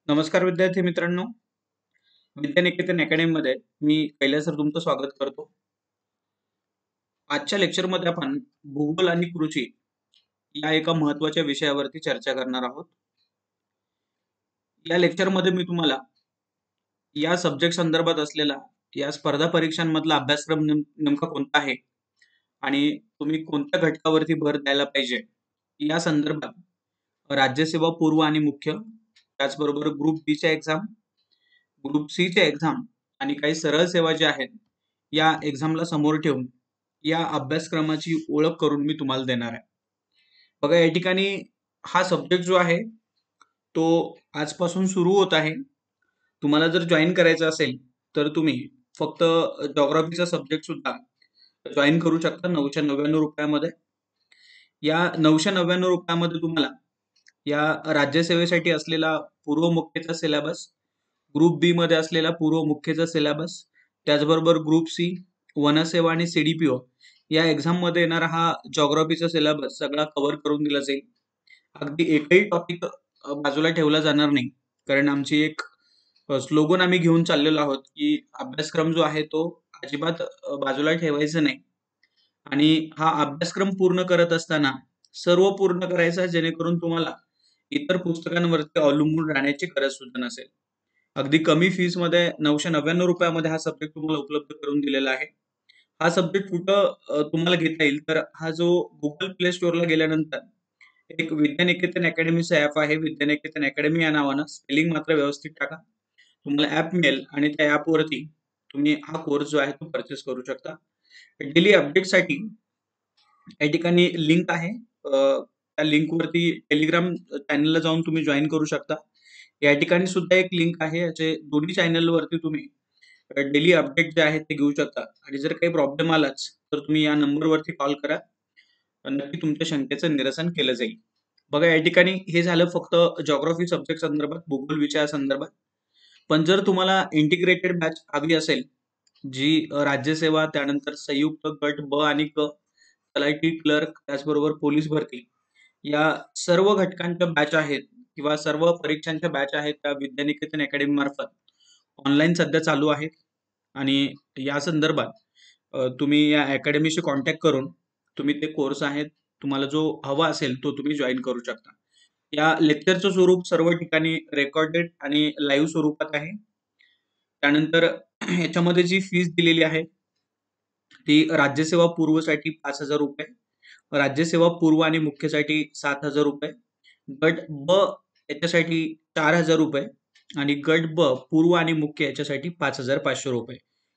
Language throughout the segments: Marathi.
नमस्कार विद्यार्थी मित्रांनो. विद्यानिकेतन अकॅडमीमध्ये मी कैलास सर तुमचं स्वागत करतो. आजच्या लेक्चरमध्ये आपण भूगोल आणि कृषी या एका महत्त्वाच्या विषयावरती चर्चा करणार आहोत. या लेक्चरमध्ये मी तुम्हाला या सब्जेक्ट संदर्भात असलेला या स्पर्धा परीक्षांमधला अभ्यासक्रम नेमका कोणता आहे आणि तुम्ही कोणत्या घटकावरती भर द्यायला पाहिजे या संदर्भात राज्यसेवा पूर्व आणि मुख्य, त्याचबरोबर ग्रुप बी च्या एक्झाम, ग्रुप सी च्या एक्झाम आणि काही सरळ सेवा ज्या आहेत या एक्झामला समोर ठेवून या अभ्यासक्रमाची ओळख करून मी तुम्हाला देणार आहे. बघा, या ठिकाणी हा सब्जेक्ट जो आहे तो आजपासून सुरू होत आहे. तुम्हाला जर जॉईन करायचं असेल तर तुम्ही फक्त जॉग्राफीचा सब्जेक्ट सुद्धा जॉईन करू शकता 999 रुपयामध्ये. या 999 रुपयामध्ये तुम्हाला या राज्यसेवेसाठी असलेला पूर्व मुख्यचा सिलेबस, ग्रुप बी मध्ये असलेला पूर्व मुख्यचा सिलेबस, त्याचबरोबर ग्रुप सी, वनसेवा आणि सीडीपीओ या एक्झाम मध्ये येणारा हा जॉग्राफीचा सिलेबस सगळा कव्हर करून दिला जाईल. अगदी एकही टॉपिक बाजूला ठेवला जाणार नाही, कारण आमची एक स्लोगन आम्ही घेऊन चाललेलो आहोत की अभ्यासक्रम जो आहे तो अजिबात बाजूला ठेवायचा नाही. आणि हा अभ्यासक्रम पूर्ण करत असताना सर्व पूर्ण करायचा, जेणेकरून तुम्हाला इतर पुस्तकांवरती अवलंबून राहण्याची गरज सुद्धा नसेल. अगदी कमी फीस मध्ये 999 रुपयामध्ये हा सब्जेक्ट तुम्हाला उपलब्ध करून दिलेला आहे. हा सब्जेक्ट कुठं तुम्हाला घेता येईल, तर हा जो गुगल प्ले स्टोअरला गेल्यानंतर एक विद्यानिकेतन अकॅडमीचं ऍप आहे, विद्यानिकेतन अकॅडमी या नावानं, स्पेलिंग मात्र व्यवस्थित टाका. तुम्हाला ऍप मिळेल आणि त्या ऍपवरती तुम्ही हा कोर्स जो आहे तो परचेस करू शकता. डेली अपडेटसाठी या ठिकाणी लिंक आहे. त्या लिंकवरती टेलिग्राम चॅनलला जाऊन तुम्ही जॉईन करू शकता. या ठिकाणी सुद्धा एक लिंक आहे. याचे दोन्ही चॅनलवरती तुम्ही डेली अपडेट जे आहे ते घेऊ शकता. आणि जर काही प्रॉब्लेम आलाच तर तुम्ही या नंबरवरती कॉल करा, नक्की तुमच्या शंकेचं निरसन केलं जाईल. बघा, या ठिकाणी हे झालं फक्त जॉग्राफी सब्जेक्ट संदर्भात, भूगोल विषया संदर्भात. पण जर तुम्हाला इंटिग्रेटेड बॅच हवी असेल, जी राज्यसेवा, त्यानंतर संयुक्त गट ब आणि क, तलाठी, क्लर्क, त्याचबरोबर पोलीस भरती या सर्व घटकांच्या बॅच आहेत किंवा सर्व परीक्षांच्या बॅच आहेत, त्या विद्यानिकेतन अकॅडमी मार्फत ऑनलाईन सध्या चालू आहेत. आणि या संदर्भात तुम्ही या अकॅडमीशी कॉन्टॅक्ट करून तुम्ही ते कोर्स आहेत तुम्हाला जो हवा असेल तो तुम्ही जॉईन करू शकता. या लेक्चरचं स्वरूप सर्व ठिकाणी रेकॉर्डेड आणि लाईव्ह स्वरूपात आहे. त्यानंतर याच्यामध्ये जी फीस दिलेली आहे ती राज्यसेवा पूर्वसाठी 5,000 रुपये, राज्यसेवा पूर्व आणि मुख्यसाठी 7,000 रुपये, गट ब याच्यासाठी 4,000 रुपये आणि गट ब पूर्व आणि मुख्य याच्यासाठी 5,500 रुपये.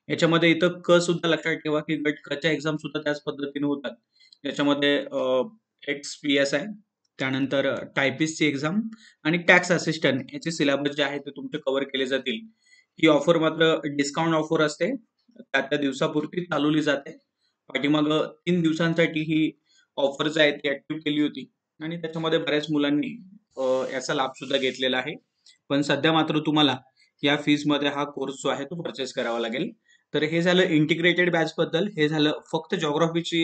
याच्यामध्ये इथं क सुद्धा लक्षात ठेवा की गट क च्या एक्झाम सुद्धा त्याच पद्धतीने होतात. याच्यामध्ये एक्स-पी-एस आहे, त्यानंतर टायपिस्टची एक्झाम आणि टॅक्स असिस्टंट याचे सिलेबस जे आहे ते तुमचे कव्हर केले जातील. ही ऑफर मात्र डिस्काउंट ऑफर असते, त्या दिवसापुरती चालवली जाते. पाठीमागं 3 दिवसांसाठी ही ऑफर जी आहे ती ऍक्टिव्ह केली होती आणि त्याच्यामध्ये बऱ्याच मुलांनी याचा लाभ सुद्धा घेतलेला आहे. पण सध्या मात्र तुम्हाला या फीस मध्ये हा कोर्स जो आहे तो परचेस करावा लागेल. तर हे झालं इंटिग्रेटेड बॅच बद्दल. हे झालं फक्त जॉग्राफीची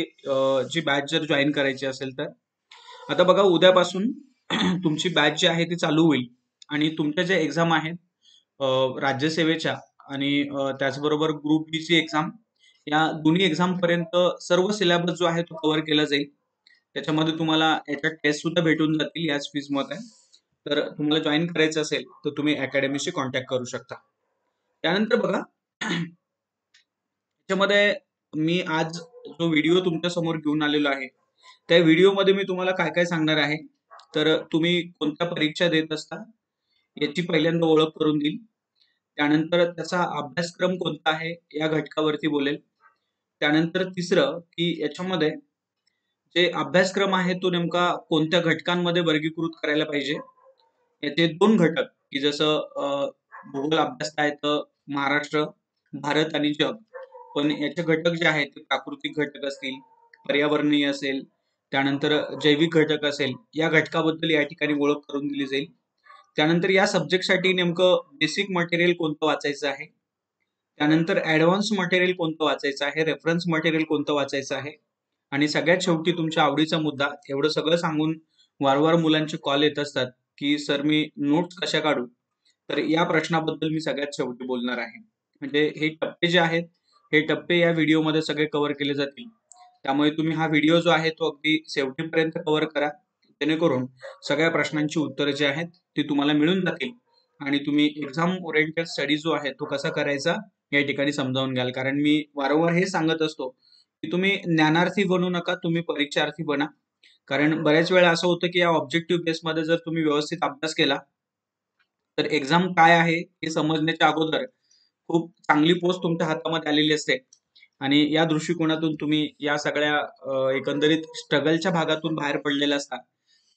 जी बॅच जर जॉईन करायची असेल तर. आता बघा, उद्यापासून तुमची बॅच जी आहे ती चालू होईल आणि तुमच्या ज्या एक्झाम आहेत राज्यसेवेच्या आणि त्याचबरोबर ग्रुप बी ची एक्झाम, या दोन्ही एक्झाम पर्यंत सर्व सिलेबस जो आहे तो कव्हर केला जाईल. त्याच्यामध्ये तुम्हाला याच्या टेस्ट सुद्धा भेटून जातील याच फीस मध्ये. तर तुम्हाला जॉईन करायचं असेल तर तुम्ही अकॅडमीशी कॉन्टॅक्ट करू शकता. त्यानंतर बघा, त्याच्यामध्ये मी आज जो व्हिडिओ तुमच्या समोर घेऊन आलेलो आहे त्या व्हिडिओमध्ये मी तुम्हाला काय काय सांगणार आहे, तर तुम्ही कोणत्या परीक्षा देत असता याची पहिल्यांदा ओळख करून देईल. त्यानंतर त्याचा अभ्यासक्रम कोणता आहे या घटकावरती बोलेल. त्यानंतर तिसरं की याच्यामध्ये जे अभ्यासक्रम आहे तो नेमका कोणत्या घटकांमध्ये वर्गीकृत करायला पाहिजे. याचे 2 घटक की जसं भूगोल अभ्यासता येतं, महाराष्ट्र, भारत आणि जग. पण याचे घटक जे आहेत ते प्राकृतिक घटक असतील, पर्यावरणीय असेल, त्यानंतर जैविक घटक असेल, या घटकाबद्दल या ठिकाणी ओळख करून दिली जाईल. त्यानंतर या सब्जेक्टसाठी नेमकं बेसिक मटेरियल कोणतं वाचायचं आहे, त्यानंतर ऍडव्हान्स मटेरियल कोणतं वाचायचं आहे, रेफरन्स मटेरियल कोणतं वाचायचं आहे, आणि सगळ्यात शेवटी तुमच्या आवडीचा मुद्दा. एवढं सगळं सांगून वारंवार मुलांचे कॉल येत असतात की सर मी नोट्स कशा काढू, तर या प्रश्नाबद्दल मी सगळ्यात शेवटी बोलणार आहे. म्हणजे हे टप्पे जे आहेत, हे टप्पे या व्हिडिओमध्ये सगळे कव्हर केले जातील. त्यामुळे तुम्ही हा व्हिडिओ जो आहे तो अगदी शेवटीपर्यंत कव्हर करा. जेणेकरून सगळ्या प्रश्नांची उत्तरं जी आहेत ती तुम्हाला मिळून जातील आणि तुम्ही एक्झाम ओरिएंटेड स्टडी जो आहे तो कसा करायचा या ठिकाणी समजावून घ्याल. कारण मी वारंवार हे सांगत असतो की तुम्ही ज्ञानार्थी बनू नका, तुम्ही परीक्षार्थी बना. कारण बऱ्याच वेळा असं होतं की या ऑब्जेक्टिव्ह बेसमध्ये जर तुम्ही व्यवस्थित अभ्यास केला तर एक्झाम काय आहे हे समजण्याच्या अगोदर खूप चांगली पोस्ट तुमच्या हातामध्ये आलेली असते आणि या दृष्टिकोनातून तुम्ही या सगळ्या एकंदरीत स्ट्रगलच्या भागातून बाहेर पडलेला असता.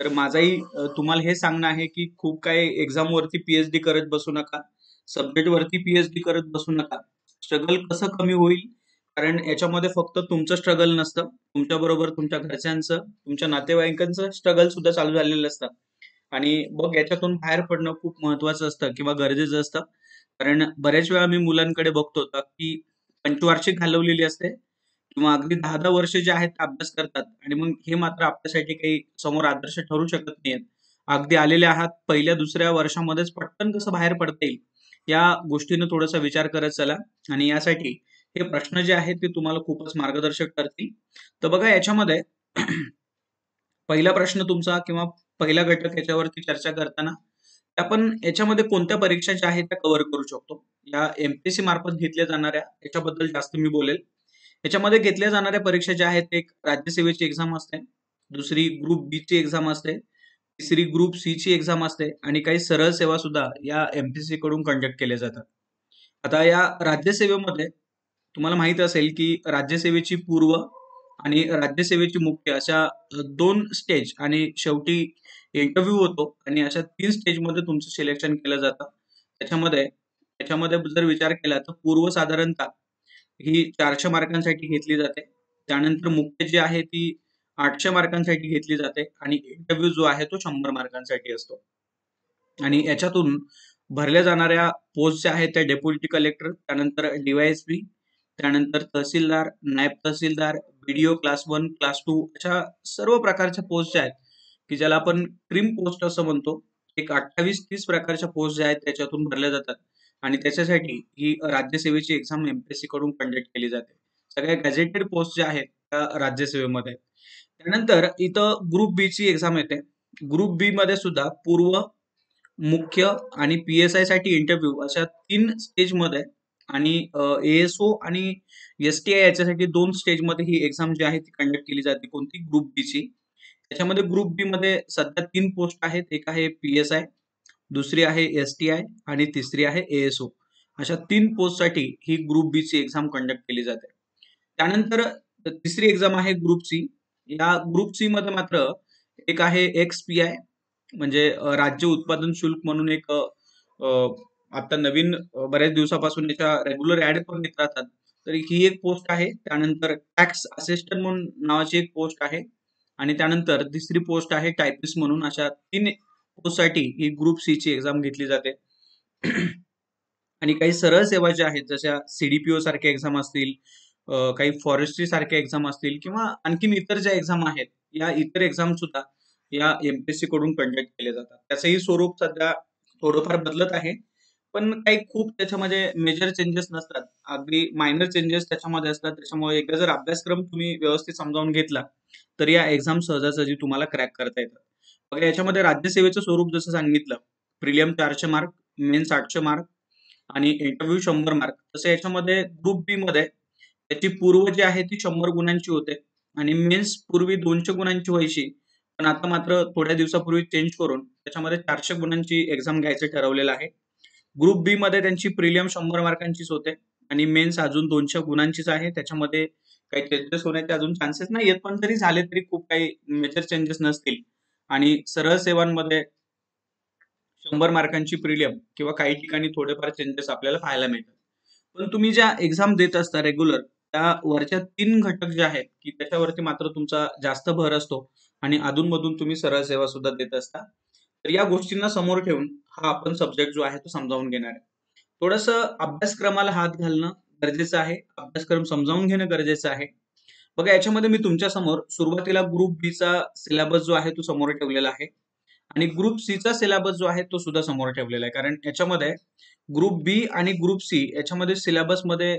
तर माझाही तुम्हाला हे सांगणं आहे की खूप काही एक्झाम वरती पीएचडी करत बसू नका, सब्जेक्ट वरती पीएचडी करत बसू नका. स्ट्रगल कसं कमी होईल, कारण याच्यामध्ये फक्त तुमचं स्ट्रगल नसतं, तुमच्या बरोबर तुमच्या घरच्यांचं, तुमच्या नातेवाईकांचं स्ट्रगल सुद्धा चालू झालेलं असतं आणि मग याच्यातून बाहेर पडणं खूप महत्वाचं असतं किंवा गरजेचं असतं. कारण बऱ्याच वेळा मी मुलांकडे बघतो होता की पंचवार्षिक घालवलेली असते किंवा अगदी 10-10 वर्ष जे आहेत ते अभ्यास करतात आणि मग हे मात्र आपल्यासाठी काही समोर आदर्श ठरू शकत नाहीयेत. अगदी आलेले आहात पहिल्या दुसऱ्या वर्षामध्येच पटकन कसं बाहेर पडता येईल या गोष्टीनं थोडासा विचार करत चला आणि यासाठी हे प्रश्न जे आहेत ते तुम्हाला खूपच मार्गदर्शक ठरतील. तर बघा याच्यामध्ये पहिला प्रश्न तुमचा किंवा पहिला घटक याच्यावरती चर्चा करताना आपण याच्यामध्ये कोणत्या परीक्षा ज्या आहेत त्या कव्हर करू शकतो. या एमपीएससी मार्फत घेतल्या जाणाऱ्या याच्याबद्दल जास्त मी बोलेल. याच्यामध्ये घेतल्या जाणाऱ्या परीक्षा ज्या आहेत एक राज्यसेवेची एक्झाम असते, दुसरी ग्रुप बी ची एक्झाम असते, तिसरी ग्रुप सी ची एक्झाम असते आणि काही सरळ सेवा सुद्धा या एमपीएससी कडून कंडक्ट केल्या जातात. आता या राज्यसेवेमध्ये तुम्हाला माहित असेल की राज्यसेवेची पूर्व आणि राज्यसेवेची मुख्य अशा 2 स्टेज आणि शेवटी इंटरव्ह्यू होतो आणि अशा 3 स्टेजमध्ये तुमचं सिलेक्शन केलं जातं. त्याच्यामध्ये जर विचार केला तर पूर्व साधारणतः ही 400 मार्कांसाठी घेतली जाते. त्यानंतर मुख्य जी आहे ती 800 मार्कांसाठी घेतली जाते आणि इंटरव्ह्यू जो आहे तो 100 मार्कांसाठी असतो. आणि याच्यातून भरल्या जाणाऱ्या पोस्ट ज्या आहेत त्या डेप्युटी कलेक्टर, त्यानंतर डीवायएसपी, त्यानंतर तहसीलदार, नायब तहसीलदार, बीडीओ क्लास 1, क्लास 2 अशा सर्व प्रकारच्या पोस्ट ज्या आहेत, की ज्याला आपण क्रीम पोस्ट असं म्हणतो. एक 28-30 प्रकारच्या पोस्ट ज्या आहेत त्याच्यातून भरल्या जातात आणि त्याच्यासाठी ही राज्यसेवेची एक्झाम एमपीएससी कडून कंडक्ट केली जाते. सगळ्या गॅझेटेड पोस्ट ज्या आहेत त्या राज्यसेवेमध्ये आहेत. त्यानंतर इथं ग्रुप बी ची एक्झाम येते. ग्रुप बी मध्ये सुद्धा पूर्व, मुख्य आणि पी-एस-आय साठी इंटरव्ह्यू अशा 3 स्टेजमध्ये आणि ए-एस-ओ आणि एस-टी-आय याच्यासाठी 2 स्टेजमध्ये ही एक्झाम जी आहे ती कंडक्ट केली जाते. कोणती? ग्रुप बी ची. त्याच्यामध्ये ग्रुप बी मध्ये सध्या 3 पोस्ट आहेत. एक आहे पी-एस-आय, दुसरी आहे एस-टी-आय आणि तिसरी आहे ए-एस-ओ. अशा 3 पोस्टसाठी ही ग्रुप बी ची एक्झाम कंडक्ट केली जाते. त्यानंतर तिसरी एक्झाम आहे ग्रुप सी. या ग्रुप सी मध्ये मात्र एक आहे एक्स-पी-आय म्हणजे राज्य उत्पादन शुल्क म्हणून एक अ, आता नवीन बऱ्याच दिवसापासून याच्या रेग्युलर ऍड पण येत राहतात. तर ही एक पोस्ट आहे. त्यानंतर टॅक्स असिस्टंट म्हणून नावाची एक पोस्ट आहे आणि त्यानंतर तिसरी पोस्ट आहे टायपिस्ट म्हणून. अशा 3 पोस्टसाठी ही ग्रुप सी ची एक्झाम घेतली जाते. आणि काही सरळ सेवा ज्या आहेत जशा सीडीपीओ सारख्या एक्झाम असतील, काही फॉरेस्ट्री सारख्या एक्झाम असतील किंवा आणखीन इतर ज्या एक्झाम आहेत, या इतर एक्झाम सुद्धा या एमपीएससी कडून कंडक्ट केले जातात. त्याचंही स्वरूप सध्या थोडंफार बदलत आहे. पण काही खूप त्याच्यामध्ये मेजर चेंजेस नसतात. अगदी मायनर चेंजेस त्याच्यामध्ये असतात. त्याच्यामुळे एकदा जर अभ्यासक्रम तुम्ही व्यवस्थित समजावून घेतला, तर या एक्झाम सहजासहजी तुम्हाला क्रॅक करता येतात. बघा याच्यामध्ये राज्यसेवेचं स्वरूप जसं सांगितलं, प्रिलियम 400 मार्क, मेन्स 800 मार्क आणि इंटरव्ह्यू 100 मार्क. तसं याच्यामध्ये ग्रुप बी मध्ये त्याची पूर्व जी आहे ती 100 गुणांची होते आणि मेन्स पूर्वी 200 गुणांची व्हायची. पण आता मात्र थोड्या दिवसापूर्वी चेंज करून त्याच्यामध्ये 400 गुणांची एक्झाम घ्यायचं ठरवलेलं आहे. ग्रुप बी मध्ये त्यांची प्रिलियम 100 मार्कांचीच होते आणि मेन्स अजून 200 गुणांचीच आहे. त्याच्यामध्ये काही चेंजेस होण्याचे अजून चान्सेस नाहीयेत, पण जरी झाले तरी खूप काही मेजर चेंजेस नसतील आणि सरळ सेवांमध्ये 100 मार्कांची प्रिलियम किंवा काही ठिकाणी थोडेफार चेंजेस आपल्याला पाहायला मिळतात. पण तुम्ही ज्या एक्झाम देत असता रेग्युलर, त्या वरच्या 3 घटक जे आहेत, की त्याच्यावरती मात्र तुमचा जास्त भर असतो आणि अधून-मधून तुम्ही सरळ सेवा सुद्धा देत असता. तर या गोष्टींना समोर ठेवून हा आपण सब्जेक्ट जो आहे तो समजावून घेणार आहे. थोडंसं अभ्यासक्रमाला हात घालणं गरजेचं आहे. अभ्यासक्रम समजावून घेणं गरजेचं आहे. बघा याच्यामध्ये मी तुमच्या समोर सुरुवातीला ग्रुप बी चा सिलेबस जो आहे तो समोर ठेवलेला आहे आणि ग्रुप सीचा सिलेबस जो आहे तो सुद्धा समोर ठेवलेला आहे. कारण याच्यामध्ये ग्रुप बी आणि ग्रुप सी याच्यामध्ये सिलेबसमध्ये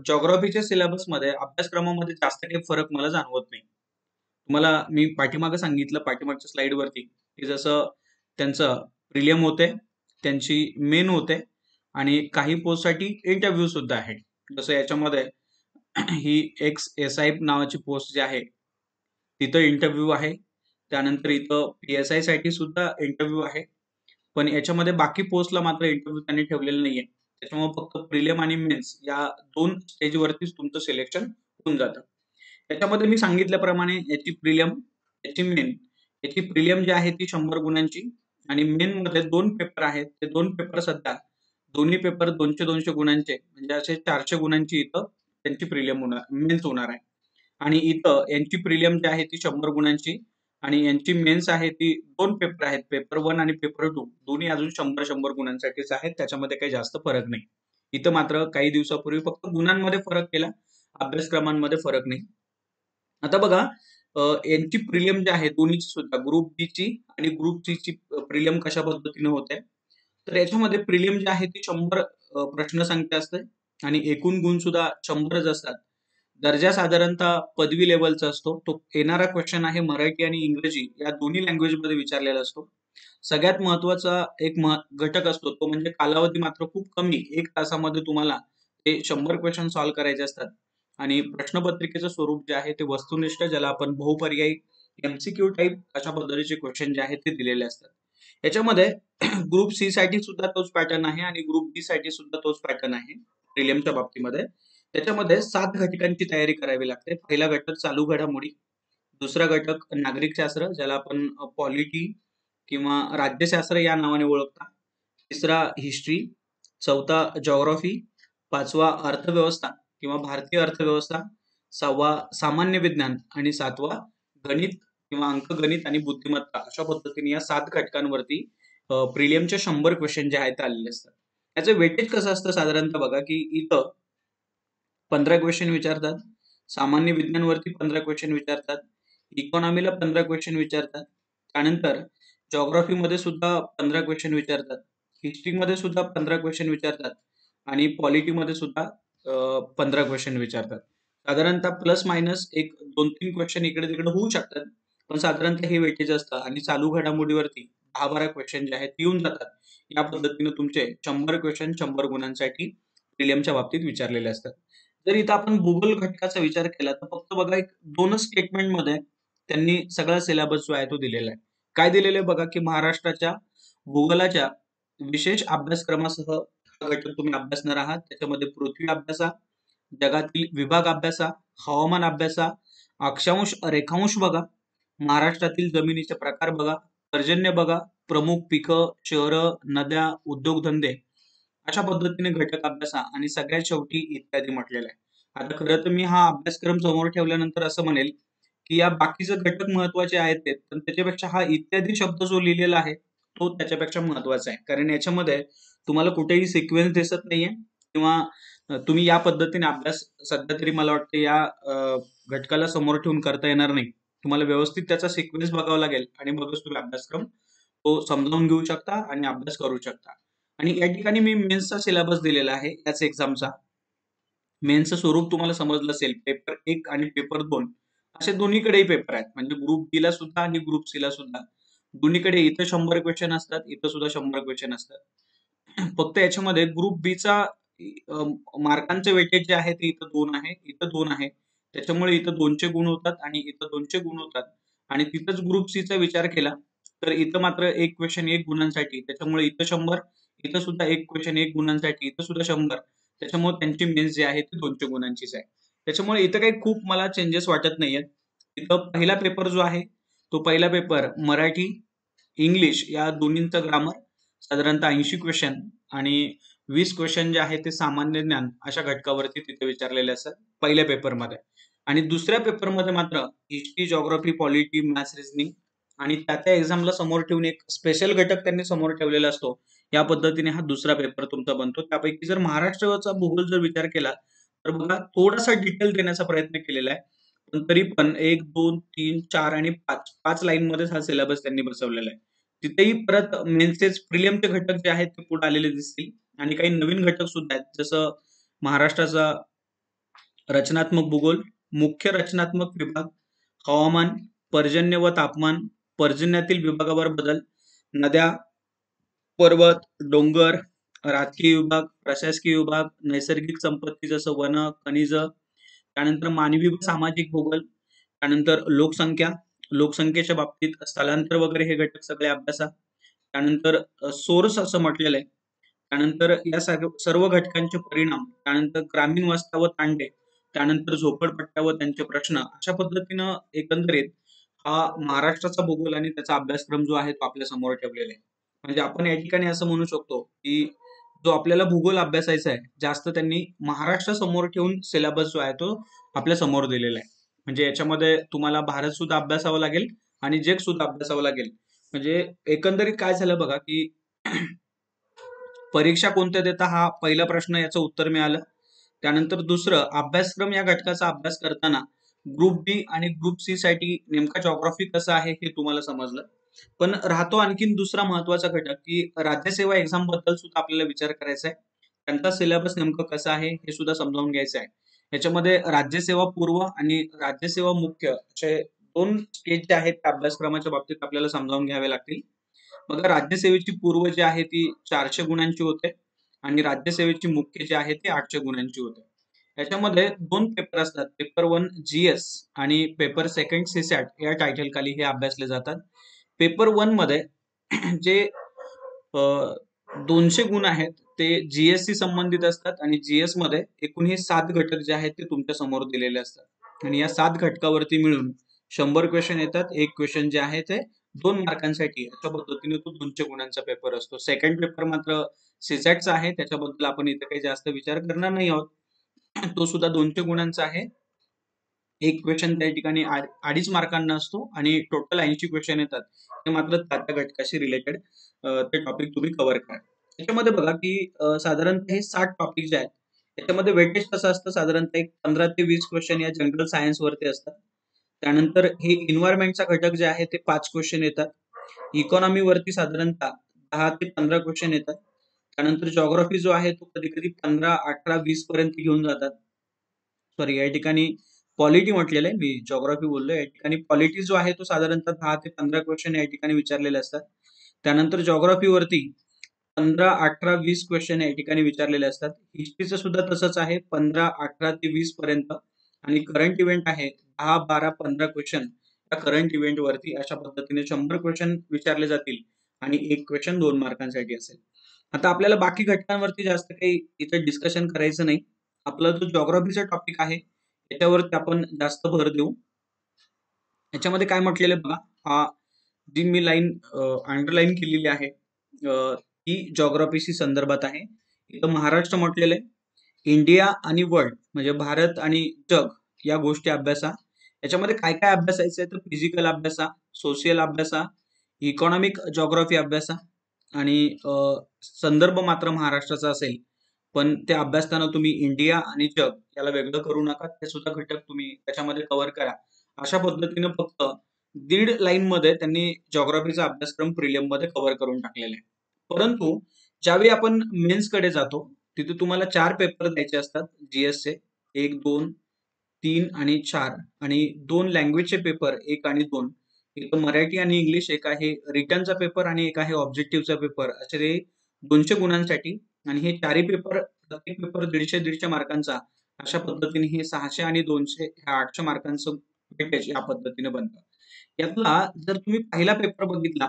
जॉग्राफीच्या सिलेबसमध्ये अभ्यासक्रमामध्ये जास्त काही फरक मला जाणवत नाही. तुम्हाला मी पाठीमागं सांगितलं पाठीमागच्या स्लाइडवरती की जसं त्यांचं प्रिलियम होते, त्यांची मेन होते आणि काही पोस्टसाठी इंटरव्ह्यू सुद्धा आहे. जसं याच्यामध्ये ही XSI नावाची पोस्ट जी आहे तिथं इंटरव्ह्यू आहे. त्यानंतर इथं PSI साठी सुद्धा इंटरव्ह्यू आहे. पण याच्यामध्ये बाकी पोस्टला मात्र इंटरव्ह्यू त्यांनी ठेवलेला नाहीये. त्याच्यामुळे फक्त प्रिलिम आणि मेन्स या 2 स्टेजवरतीच तुमचं सिलेक्शन होऊन जातं. त्याच्यामध्ये मी सांगितल्याप्रमाणे याची प्रिलिम, याची मेन. याची प्रिलिम जी आहे ती 100 गुणांची आणि मेनमध्ये 2 पेपर आहेत. ते 2 पेपर सध्या दोन्ही पेपर 200-200 गुणांचे म्हणजे असे 400 गुणांची इथं त्यांची प्रिलिम होणार, मेन्स होणार आहे. आणि इथं यांची प्रिलिम जी आहे ती 100 गुणांची आणि यांची मेन्स आहे ती 2 पेपर आहेत. पेपर 1 आणि पेपर 2 दोन्ही अजून 100-100 गुणांसाठीच आहेत. त्याच्यामध्ये काही जास्त फरक नाही. इथं मात्र काही दिवसापूर्वी फक्त गुणांमध्ये फरक केला, अभ्यासक्रमांमध्ये फरक नाही. आता बघा यांची प्रिलिम जी आहे दोन्हीची सुद्धा ग्रुप बी ची आणि ग्रुप सी ची प्रिलिम कशा पद्धतीने होते. तर याच्यामध्ये प्रिलिम जी आहे ती 100 प्रश्नसंख्या असते आणि एकूण गुण सुद्धा 100च असतात. दर्जा साधारणतः पदवी लेवलचा असतो. तो येणारा क्वेश्चन आहे मराठी आणि इंग्रजी या दोन्ही लँग्वेजमध्ये विचारलेला असतो. सगळ्यात महत्वाचा एक घटक असतो तो म्हणजे कालावधी मात्र खूप कमी 1 तासामध्ये तुम्हाला ते 100 क्वेश्चन सॉल्व्ह करायचे असतात. आणि प्रश्नपत्रिकेचं स्वरूप जे आहे ते वस्तुनिष्ठ ज्याला आपण बहुपर्यायी MCQ टाइप अशा पद्धतीचे क्वेश्चन जे आहेत ते दिलेले असतात. याच्यामध्ये ग्रुप सी साठी सुद्धा तोच पॅटर्न आहे आणि ग्रुप बी साठी सुद्धा तोच पॅटर्न आहे प्रिलिमच्या बाबतीमध्ये. त्याच्यामध्ये 7 घटकांची तयारी करावी लागते. पहिला घटक चालू घडामोडी, दुसरा घटक नागरिकशास्त्र ज्याला आपण पॉलिटी किंवा राज्यशास्त्र या नावाने ओळखतात, तिसरा हिस्ट्री, चौथा जिओग्राफी, पाचवा अर्थव्यवस्था किंवा भारतीय अर्थव्यवस्था, सहावा सामान्य विज्ञान आणि सातवा गणित किंवा अंकगणित आणि बुद्धिमत्ता. अशा पद्धतीने या 7 घटकांवरती प्रिलियमचे 100 क्वेश्चन जे आहेत आलेले असतात. याचं वेटेज कसं असतं साधारणतः बघा की इथं 15 क्वेश्चन विचारतात, सामान्य विज्ञानवरती 15 क्वेश्चन विचारतात, इकॉनॉमीला 15 क्वेश्चन विचारतात, त्यानंतर जिओग्राफीमध्ये सुद्धा 15 क्वेश्चन विचारतात, हिस्ट्रीमध्ये सुद्धा 15 क्वेश्चन विचारतात आणि पॉलिटीमध्ये सुद्धा 15 क्वेश्चन विचारतात. साधारणतः प्लस मायनस एक 2-3 क्वेश्चन इकडे तिकडे होऊ शकतात, पण साधारणतः हे वेटेज असतं आणि चालू घडामोडीवरती 10-12 क्वेश्चन जे आहेत येऊन जातात. या पद्धतीने तुमचे 100 क्वेश्चन 100 गुणांसाठी प्रिलिमच्या बाबतीत विचारलेले असतात. जर इथं आपण भूगोल घटकाचा विचार केला तर फक्त बघा एक 2च स्टेटमेंटमध्ये त्यांनी सगळा सिलेबस जो आहे तो दिलेला आहे. काय दिलेलं आहे बघा की महाराष्ट्राच्या भूगोलाच्या विशेष अभ्यासक्रमासह हा घटक तुम्ही अभ्यासणार आहात. त्याच्यामध्ये पृथ्वी अभ्यासा, जगातील विभाग अभ्यासा, हवामान अभ्यासा, अक्षांश रेखांश बघा, महाराष्ट्रातील जमिनीचे प्रकार बघा, पर्जन्य बघा, प्रमुख पिकं, शहरं, नद्या, उद्योगधंदे अशा पद्धतीने घटक अभ्यासा आणि सगळ्यात शेवटी इत्यादी म्हटलेलं आहे. आता खरं तर मी हा अभ्यासक्रम समोर ठेवल्यानंतर असं म्हणेल की या बाकीचे घटक महत्वाचे आहेत ते, पण त्याच्यापेक्षा हा इत्यादी शब्द जो लिहिलेला आहे तो त्याच्यापेक्षा महत्वाचा आहे. कारण याच्यामध्ये तुम्हाला कुठेही सिक्वेन्स दिसत नाहीये किंवा तुम्ही या पद्धतीने अभ्यास सध्या तरी मला वाटतं या घटकाला समोर ठेवून करता येणार नाही. तुम्हाला व्यवस्थित त्याचा सिक्वेन्स बघावा लागेल आणि मगच तुम्ही अभ्यासक्रम तो समजावून घेऊ शकता आणि अभ्यास करू शकता. आणि या ठिकाणी मी मेन्सचा सिलेबस दिलेला आहे याच एक्झामचा. मेन्सचं स्वरूप तुम्हाला समजलं असेल. पेपर 1 आणि पेपर 2 असे दोन्हीकडेही पेपर आहेत. म्हणजे ग्रुप बी ला सुद्धा आणि ग्रुप सी ला सुद्धा. दोन्हीकडे इथं 100 क्वेश्चन असतात, इथं सुद्धा 100 क्वेश्चन असतात. फक्त याच्यामध्ये ग्रुप बी चा मार्कांचं वेटेज जे आहे ते इथं 2 आहे, इथं 2 आहे. त्याच्यामुळे इथं 200 गुण होतात आणि इथं 200 गुण होतात. आणि तिथंच ग्रुप सी चा विचार केला तर इथं मात्र 1 क्वेश्चन 1 गुणांसाठी. त्याच्यामुळे इथं 100, इथं सुद्धा 1 क्वेश्चन 1 गुणांसाठी, इथं सुद्धा 100. त्याच्यामुळे त्यांची मेन्स जी आहे ती 200 गुणांचीच आहे. त्याच्यामुळे इथं काही खूप मला चेंजेस वाटत नाहीयेत. इथं पहिला पेपर जो आहे तो पहिला पेपर मराठी, इंग्लिश या दोन्हींचं ग्रामर साधारणतः 80 क्वेश्चन आणि 20 क्वेश्चन जे आहे ते सामान्य ज्ञान अशा घटकावरती तिथे विचारलेले असतात पहिल्या पेपरमध्ये. आणि दुसऱ्या पेपरमध्ये मात्र history, geography, polity, maths, reasoning आणि त्या एक्झामला समोर ठेवून एक स्पेशल घटक त्यांनी समोर ठेवलेला असतो. या पद्धतीने हा दुसरा पेपर तुमचा बनतो. त्यापैकी जर महाराष्ट्राचा भूगोल जर विचार केला तर बघा थोडासा डिटेल देण्याचा प्रयत्न केलेला आहे. पण तरी पण 1, 2, 3, 4 आणि 5 लाईन मध्येच हा सिलेबस त्यांनी बसवलेला आहे. तिथेही परत मेन्सेस प्रिलिमचे घटक जे आहेत ते पुढे आलेले दिसतील आणि काही नवीन घटक सुद्धा आहेत, जसं महाराष्ट्राचा रचनात्मक भूगोल, मुख्य रचनात्मक विभाग, हवामान, पर्जन्य व तापमान, पर्जन्यातील विभागावर बदल, नद्या, पर्वत, डोंगर, राजकीय विभाग, प्रशासकीय विभाग, नैसर्गिक संपत्ती जसं वन, खनिज, त्यानंतर मानवी व सामाजिक भूगोल, त्यानंतर लोकसंख्या, लोकसंख्येच्या बाबतीत स्थलांतर वगैरे हे घटक सगळे अभ्यासा. त्यानंतर सोर्स असं म्हटलेलं आहे. त्यानंतर या सर्व घटकांचे परिणाम, त्यानंतर ग्रामीण वस्त्या व तांडे, त्यानंतर झोपडपट्ट्या व त्यांचे प्रश्न, अशा पद्धतीनं एकंदरीत हा महाराष्ट्राचा भूगोल आणि त्याचा अभ्यासक्रम जो आहे तो आपल्या समोर ठेवलेला आहे. म्हणजे आपण या ठिकाणी असं म्हणू शकतो की जो आपल्याला भूगोल अभ्यासायचा आहे, जास्त त्यांनी महाराष्ट्र समोर ठेवून सिलेबस जो आहे तो आपल्या समोर दिलेला आहे. म्हणजे याच्यामध्ये तुम्हाला भारत सुद्धा अभ्यासावं लागेल आणि जग सुद्धा अभ्यासावं लागेल. म्हणजे एकंदरीत काय झालं बघा की परीक्षा कोणत्या देता, हा पहिला प्रश्न, याचं उत्तर मिळालं. त्यानंतर दुसरं, अभ्यासक्रम या घटकाचा अभ्यास करताना ग्रुप बी आणि ग्रुप सी साठी नेमका जॉग्राफी कसं आहे हे तुम्हाला समजलं. पण राहतो आणखीन दुसरा महत्वाचा घटक की राज्यसेवा एक्झाम बद्दल सुद्धा आपल्याला विचार करायचा आहे. त्यांचा सिलेबस नेमकं कसं आहे हे सुद्धा समजावून घ्यायचं आहे. याच्यामध्ये राज्यसेवा पूर्व आणि राज्यसेवा मुख्य असे दोन स्टेज जे आहेत त्या अभ्यासक्रमाच्या बाबतीत आपल्याला समजावून घ्यावे लागतील. बघा, राज्यसेवेची पूर्व जी आहे ती 400 गुणांची होते आणि राज्यसेवेची मुख्य जी आहे ती 800 गुणांची होते. याच्यामध्ये दोन पेपर असतात, पेपर 1 GS आणि पेपर 2 सीसॅट या टायटल खाली हे अभ्यासले जातात. पेपर 1 मध्ये जे 200 गुण आहेत ते जीएससी संबंधित असतात आणि जीएस मध्ये एकूण हे 7 घटक जे आहेत ते तुमच्या समोर दिलेले असतात आणि या 7 घटकावरती मिळून 100 क्वेश्चन येतात. एक क्वेश्चन जे आहे ते 2 मार्कांसाठी, अशा पद्धतीने तो 200 गुणांचा पेपर असतो. सेकंड पेपर मात्र सीसॅटचा आहे, त्याच्याबद्दल आपण इथे काही जास्त विचार करणार नाही आहोत. तो सुद्धा 200 गुणांचा आहे. एक क्वेश्चन त्या ठिकाणी 2.5 मार्कांना असतो आणि टोटल 80 क्वेश्चन येतात. ते मात्र त्या घटकाशी रिलेटेड ते टॉपिक तुम्ही कव्हर करा. त्याच्यामध्ये बघा की साधारणतः हे 60 टॉपिक जे आहेत त्याच्यामध्ये वेटेज कसं असतं, साधारणतः एक 15 ते 20 क्वेश्चन या जनरल सायन्स वरती असतात. त्यानंतर हे एन्व्हायरमेंटचा घटक जे आहे ते 5 क्वेश्चन येतात. इकॉनॉमी वरती साधारणतः 10 ते 15 क्वेश्चन येतात. त्यानंतर जॉग्राफी जो आहे तो कधी कधी 15, 18, 20 पर्यंत घेऊन जातात. सॉरी, या ठिकाणी पॉलिटी म्हटलेलं आहे, मी जॉग्राफी बोललो. या ठिकाणी पॉलिटी जो आहे तो साधारणतः 10 ते 15 क्वेश्चन या ठिकाणी विचारलेले असतात. त्यानंतर जॉग्राफीवरती 15, 18, 20 क्वेश्चन या ठिकाणी विचारलेले असतात. हिस्ट्रीचं सुद्धा तसंच आहे, 15, 18 ते 20 पर्यंत. आणि करंट इव्हेंट आहे 10, 12, 15 क्वेश्चन या करंट इव्हेंट वरती. अशा पद्धतीने 100 क्वेश्चन विचारले जातील आणि एक क्वेश्चन 2 मार्कांसाठी असेल. आता आपल्याला बाकी घटकांवरती जास्त काही इथे डिस्कशन करायचं नाही. आपला जो जॉग्राफीचा टॉपिक आहे त्याच्यावरती आपण जास्त भर देऊ. याच्यामध्ये काय म्हटलेलं आहे बघा, हा जी मी लाईन अंडरलाईन केलेली आहे ही जॉग्राफीशी संदर्भात आहे. इथं महाराष्ट्र म्हटलेलं आहे. इंडिया आणि वर्ल्ड म्हणजे भारत आणि जग या गोष्टी अभ्यासा. याच्यामध्ये काय काय अभ्यासायचं आहे तर फिजिकल अभ्यासा, सोशियल अभ्यासा, इकॉनॉमिक जॉग्राफी अभ्यासा आणि संदर्भ मात्र महाराष्ट्राचा असेल. पण ते अभ्यासताना तुम्ही इंडिया आणि जग याला वेगळं करू नका, ते सुद्धा घटक तुम्ही त्याच्यामध्ये कव्हर करा. अशा पद्धतीने फक्त 1.5 लाईन मध्ये त्यांनी जॉग्राफीचा अभ्यासक्रम प्रिलियम मध्ये कव्हर करून टाकलेला आहे. परंतु ज्यावेळी आपण मेन्स कडे जातो तिथे तुम्हाला 4 पेपर द्यायचे असतात जीएसचे, 1, 2, 3 आणि 4 आणि 2 लँग्वेजचे पेपर 1 आणि 2. एक मराठी आणि इंग्लिश, एक आहे रिटर्नचा पेपर आणि एक आहे ऑब्जेक्टिव्हचा पेपर. असे ते 200 गुणांसाठी आणि हे चारही पेपर, प्रत्येक पेपर 150 मार्कांचा. अशा पद्धतीने हे 600 आणि 200 ह्या 800 मार्कांचं वेटेज या पद्धतीने बनतं. यातला जर तुम्ही पहिला पेपर बघितला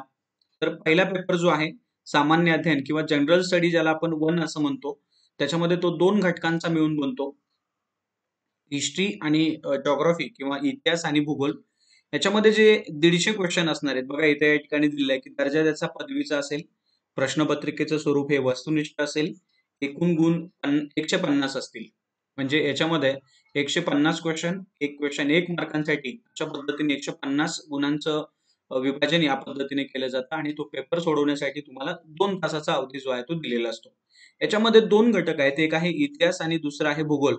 तर पहिला पेपर जो आहे सामान्य अध्ययन किंवा जनरल स्टडी ज्याला आपण 1 असं म्हणतो, त्याच्यामध्ये तो 2 घटकांचा मिळून बनतो, हिस्ट्री आणि जॉग्राफी किंवा इतिहास आणि भूगोल. याच्यामध्ये जे 150 क्वेश्चन असणार आहेत बघा, इथे या ठिकाणी दिलेलं आहे की दर्जा त्याचा पदवीचा असेल, प्रश्नपत्रिकेचं स्वरूप हे वस्तुनिष्ठ असेल, एकूण गुण 150 असतील. म्हणजे याच्यामध्ये 150 क्वेश्चन, एक क्वेश्चन 1 मार्कांसाठी, अशा पद्धतीने 150 गुणांचं विभाजन या पद्धतीने केलं जातं आणि तो पेपर सोडवण्यासाठी तुम्हाला 2 तासाचा अवधी जो आहे तो दिलेला असतो. याच्यामध्ये 2 घटक आहेत, एक आहे इतिहास आणि दुसरा आहे भूगोल.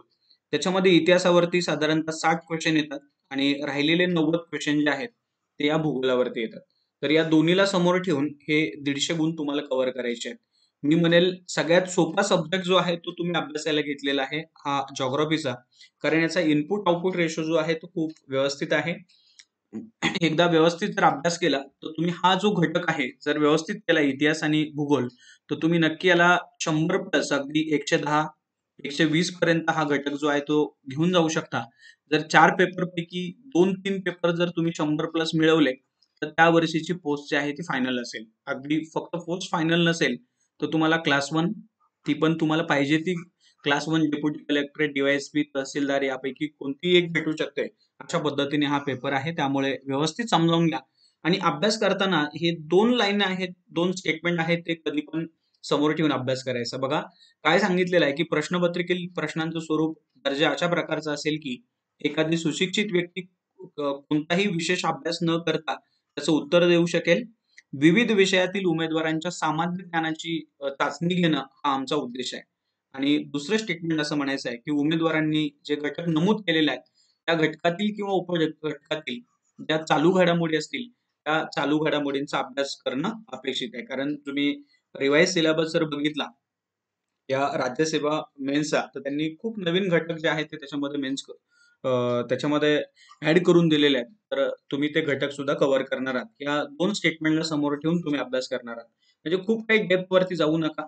त्याच्यामध्ये इतिहासावरती साधारणतः 60 क्वेश्चन येतात आणि राहिलेले 90 क्वेश्चन जे आहेत ते या भूगोलावरती येतात. तर या दोन्हीला समोर ठेवून हे 150 गुण तुम्हाला कव्हर करायचे आहेत. मी म्हणेल सगळ्यात सोपा सब्जेक्ट जो आहे तो तुम्ही अभ्यासाला घेतलेला आहे हा जिओग्राफीचा. कारण याचा इनपुट आउटपुट रेशो जो आहे तो खूप व्यवस्थित आहे. एकदा व्यवस्थित जर अभ्यास केला तर तुम्ही हा जो घटक आहे जर व्यवस्थित केला इतिहास आणि भूगोल, तर तुम्ही नक्की याला 100+ अगदी 110 120 पर्यंत हा घटक जो आहे तो घेऊन जाऊ शकता. जर 4 पेपरपैकी 2-3 पेपर जर तुम्ही 100+ मिळवले, तर त्या वर्षीची पोस्ट जी आहे ती फायनल असेल. अगदी फक्त पोस्ट फायनल नसेल, तर तुम्हाला क्लास 1 ती पण तुम्हाला पाहिजे ती क्लास 1 डेप्युटी कलेक्टरेट, डी-वाय-एस-पी, तहसीलदार यापैकी कोणतीही एक भेटू शकते. अशा पद्धतीने हा पेपर आहे. त्यामुळे व्यवस्थित समजावून घ्या आणि अभ्यास करताना हे 2 लाईन आहेत, 2 स्टेटमेंट आहेत ते कधी पण समोर ठेवून अभ्यास करायचा. बघा काय सांगितलेलं आहे, की प्रश्नपत्रिकेतील प्रश्नांचं स्वरूप दर्जा अशा प्रकारचा असेल, की एखादी सुशिक्षित व्यक्ती कोणताही विशेष अभ्यास न करता त्याचं उत्तर देऊ शकेल. विविध विषयातील उमेदवारांच्या सामान्य ज्ञानाची चाचणी घेणं हा आमचा उद्देश आहे. आणि दुसरं स्टेटमेंट असं म्हणायचं आहे, की उमेदवारांनी जे घटक नमूद केलेले आहेत, त्या घटकातील किंवा उपघटकातील ज्या चालू घडामोडी असतील, त्या चालू घडामोडींचा अभ्यास करणं अपेक्षित आहे. कारण तुम्ही रिवाइज सिलेबस जर बघितला या राज्यसेवा मेन्सचा, तर त्यांनी खूप नवीन घटक जे आहेत ते त्याच्यामध्ये त्याच्यामध्ये ऍड करून दिलेले आहेत. तर तुम्ही ते घटक सुद्धा कव्हर करणार आहात. या 2 स्टेटमेंटला समोर ठेवून तुम्ही अभ्यास करणार आहात. म्हणजे खूप काही डेप्थ वरती जाऊ नका.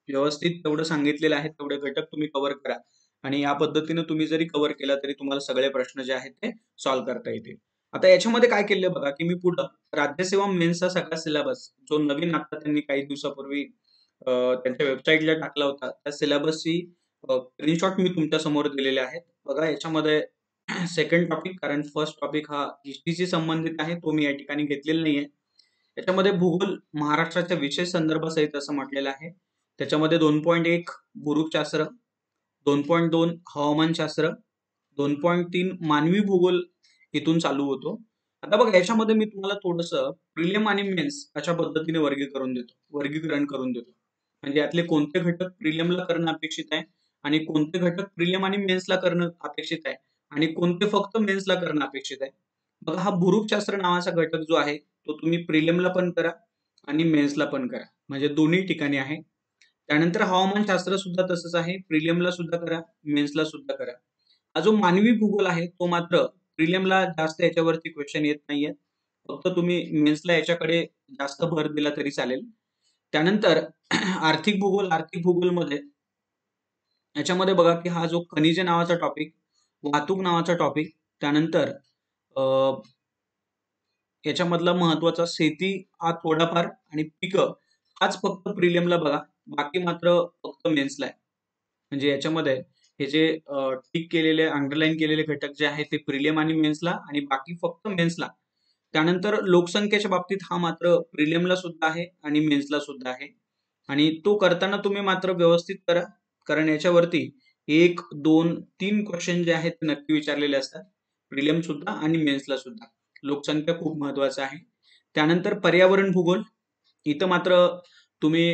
व्यवस्थित तेवढं सांगितलेलं आहे तेवढे घटक तुम्ही कव्हर करा आणि या पद्धतीने तुम्ही जरी कव्हर केला तरी तुम्हाला सगळे प्रश्न जे आहेत ते सॉल्व्ह करता येतील. आता याच्यामध्ये काय केलंय बघा, की मी पुढं राज्यसेवा मेन्सचा सगळा सिलेबस जो नवीन आता त्यांनी काही दिवसापूर्वी त्यांच्या वेबसाईटला टाकला होता. त्या सिलेबसची स्क्रीनशॉट मी तुमच्या समोर दिलेले आहेत. बघा याच्यामध्ये सेकंड टॉपिक कारण फर्स्ट टॉपिक हा हिस्ट्रीशी संबंधित आहे. तो मी या ठिकाणी घेतलेला नाहीये. याच्यामध्ये भूगोल महाराष्ट्राच्या विशेष संदर्भासहित असं म्हटलेलं आहे. त्याच्यामध्ये 2.1 भूरूपशास्त्र, 2.2 हवामानशास्त्र, 2.3 मानवी भूगोल इथून चालू होतो. आता बघा याच्यामध्ये मी तुम्हाला थोडंसं प्रिलिम आणि मेन्स अशा पद्धतीने वर्गीकरण करून देतो. म्हणजे यातले कोणते घटक प्रिलिमला करणं अपेक्षित आहे आणि कोणते घटक प्रिलिम आणि मेन्सला करणं अपेक्षित आहे आणि कोणते फक्त मेन्सला करणं अपेक्षित आहे. बघा हा भूरूपशास्त्र नावाचा घटक जो आहे तो तुम्ही प्रिलिमला पण करा आणि मेन्सला पण करा. म्हणजे दोन्ही ठिकाणी आहे. त्यानंतर हवामानशास्त्र सुद्धा तसंच आहे. प्रिलिमला सुद्धा करा, मेन्सला सुद्धा करा. हा जो मानवी भूगोल आहे तो मात्र प्रिलिमला जास्त याच्यावरती क्वेश्चन येत नाहीये. फक्त तुम्ही मेन्सला याच्याकडे जास्त भर दिला तरी चालेल. त्यानंतर आर्थिक भूगोलमध्ये याच्यामध्ये बघा, की हा जो खनिजे नावाचा टॉपिक, वाहतूक नावाचा टॉपिक, त्यानंतर अ, याच्यामधला महत्वाचा शेती हा थोडाफार आणि पिकं हाच फक्त प्रिलिमला बघा. बाकी मात्र फक्त मेन्सला आहे. म्हणजे याच्यामध्ये हे जे टिक केलेले, अंडरलाईन केलेले घटक जे आहेत ते प्रिलिम आणि मेन्सला आणि बाकी फक्त मेन्सला. त्यानंतर लोकसंख्येच्या बाबतीत हा मात्र प्रिलिमला सुद्धा आहे आणि मेन्सला सुद्धा आहे. आणि तो करताना तुम्ही मात्र व्यवस्थित करा. कारण याच्यावरती 1, 2, 3 क्वेश्चन जे आहेत ते नक्की विचारलेले असतात. प्रिलिम सुद्धा आणि मेन्सला सुद्धा. लोकसंख्या खूप महत्वाचं आहे. त्यानंतर पर्यावरण भूगोल. इथं मात्र तुम्ही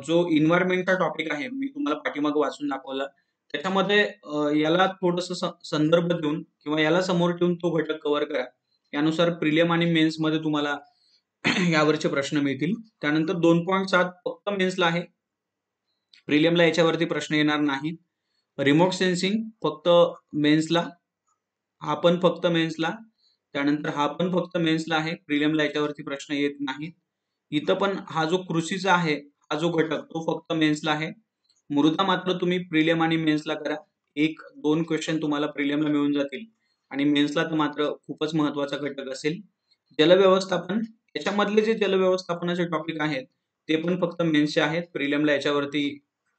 जो एन्व्हायर्नमेंटचा टॉपिक आहे, मी तुम्हाला पाठीमागे वाचून दाखवला. त्याच्यामध्ये याला थोडंसं संदर्भ देऊन किंवा याला समोर ठेवून तो घटक कव्हर करा. यानुसार प्रिलिम आणि मेन्समध्ये तुम्हाला यावरचे प्रश्न मिळतील. त्यानंतर 2.7 फक्त मेन्सला आहे. प्रिलिमला याच्यावरती प्रश्न येणार नाहीत. रिमोट सेन्सिंग फक्त मेन्सला, हा पण फक्त मेन्सला. त्यानंतर हा पण फक्त मेन्सला आहे. प्रिलिमला याच्यावरती प्रश्न येत नाहीत. इथं पण हा जो कृषीचा आहे, हा जो घटक तो फक्त मेन्सला आहे. मृदा मात्र तुम्ही प्रिलिम आणि मेन्सला करा. 1-2 क्वेश्चन तुम्हाला प्रिलिमला मिळून जातील आणि मेन्सला तर मात्र खूपच महत्वाचा घटक असेल. जलव्यवस्थापन, याच्यामधले जे जलव्यवस्थापनाचे टॉपिक आहेत ते पण फक्त मेन्सचे आहेत. प्रिलिमला याच्यावरती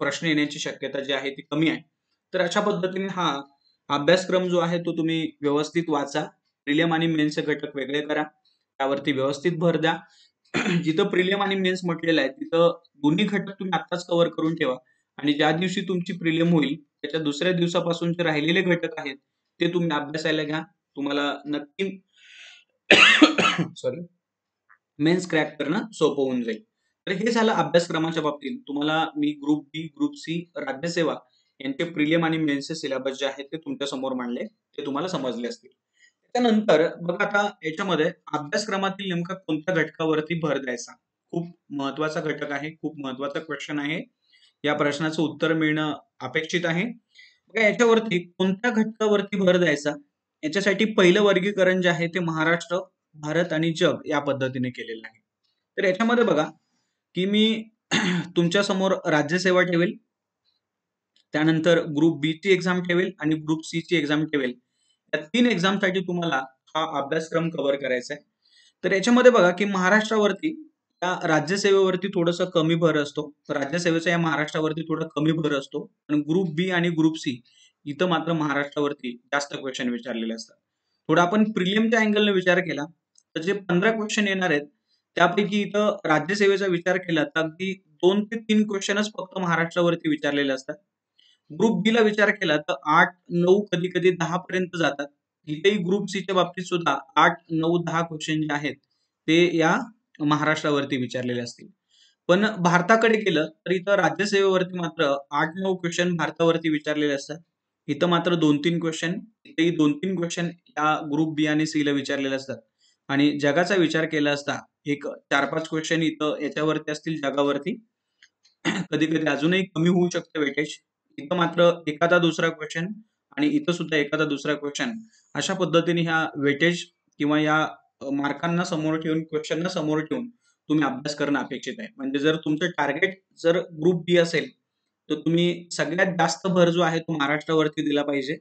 प्रश्न येण्याची शक्यता जी आहे ती कमी आहे. तर अशा पद्धतीने हा अभ्यासक्रम जो आहे तो तुम्ही व्यवस्थित वाचा. प्रिलिम आणि मेन्सचे घटक वेगळे करा. त्यावरती व्यवस्थित भर द्या. जिथं प्रिलिम आणि मेन्स म्हटलेलं आहे तिथं दोन्ही घटक तुम्ही आत्ताच कव्हर करून ठेवा आणि ज्या दिवशी तुमची प्रिलिम होईल त्याच्या दुसऱ्या दिवसापासूनचे राहिलेले घटक आहेत ते तुम्ही अभ्यासायला घ्या. तुम्हाला नक्की सॉरी मेन्स क्रॅक करणं सोपं होऊन जाईल. तर हे झालं अभ्यासक्रमाच्या बाबतीत. तुम्हाला मी ग्रुप बी, ग्रुप सी, राज्यसेवा यांचे प्रिलिम आणि मेन्सचे सिलेबस जे आहेत ते तुमच्या समोर मांडले. ते तुम्हाला समजले असतील. त्यानंतर बघा आता याच्यामध्ये अभ्यासक्रमातील नेमका कोणत्या घटकावरती भर द्यायचा, खूप महत्वाचा घटक आहे, खूप महत्वाचा क्वेश्चन आहे. या प्रश्नाचं उत्तर मिळणं अपेक्षित आहे. बघा याच्यावरती कोणत्या घटकावरती भर द्यायचा, याच्यासाठी पहिलं वर्गीकरण जे आहे ते महाराष्ट्र, भारत आणि जग या पद्धतीने केलेलं आहे. तर याच्यामध्ये बघा की मी तुमच्या समोर राज्यसेवा ठेवेल, त्यानंतर ग्रुप बी ची एक्झाम ठेवेल आणि ग्रुप सी ची एक्झाम ठेवेल. या 3 एक्झामसाठी तुम्हाला हा अभ्यासक्रम कव्हर करायचा आहे. तर याच्यामध्ये बघा की महाराष्ट्रावरती या राज्यसेवेवरती थोडंसं कमी भर असतो. राज्यसेवेचा या महाराष्ट्रावरती थोडा कमी भर असतो. आणि ग्रुप बी आणि ग्रुप सी इथं मात्र महाराष्ट्रावरती जास्त क्वेश्चन विचारलेले असतात. थोडा आपण प्रिलिमच्या अँगलने विचार केला तर जे 15 क्वेश्चन येणार आहेत त्यापैकी इथं राज्यसेवेचा विचार केला तर अगदी 2 ते 3 क्वेश्चनच फक्त महाराष्ट्रावरती विचारलेले असतात. ग्रुप बी ला विचार केला तर 8, 9 कधी-कधी 10 पर्यंत जातात. इथेही ग्रुप सी च्या बाबतीत सुद्धा 8, 9, 10 क्वेश्चन जे आहेत ते या महाराष्ट्रावरती विचारलेले असतील. पण भारताकडे गेलं तर इथं राज्यसेवेवरती मात्र 8-9 क्वेश्चन भारतावरती विचारलेले असतात. इथं मात्र 2-3 क्वेश्चन, इथेही 2-3 क्वेश्चन या ग्रुप बी आणि सी ला विचारलेले असतात. आणि जगाचा विचार केला असता एक 4-5 क्वेश्चन इथं याच्यावरती असतील जगावरती. कधी-कधी अजूनही कमी होऊ शकतं वेटेज. इथं मात्र एखादा दुसरा क्वेश्चन आणि इथं सुद्धा एखादा दुसरा क्वेश्चन अशा पद्धतीने ह्या वेटेज किंवा या मार्कांना समोर ठेवून, क्वेश्चनना समोर ठेवून तुम्ही अभ्यास करणं अपेक्षित आहे. म्हणजे जर तुमचं टार्गेट जर ग्रुप बी असेल, तर तुम्ही सगळ्यात जास्त भर जो आहे तो महाराष्ट्रावरती दिला पाहिजे.